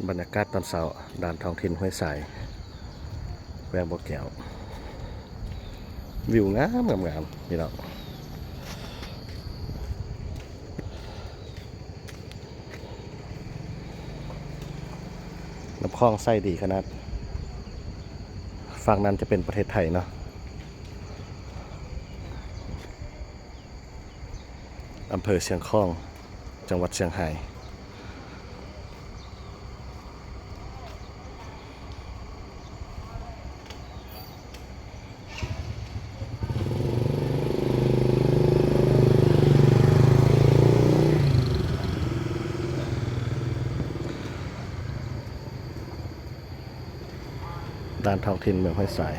บรรยากาศตอนเช้าด่านท้องถิ่นห้วยสายแวงบ่อแก้ววิวงามงามพี่น้องน้ำคลองไส้ดีขนาดฝั่งนั้นจะเป็นประเทศไทยเนาะอำเภอเชียงของจังหวัดเชียงรายด่านท้องถิ่นเมืองห้วยสาย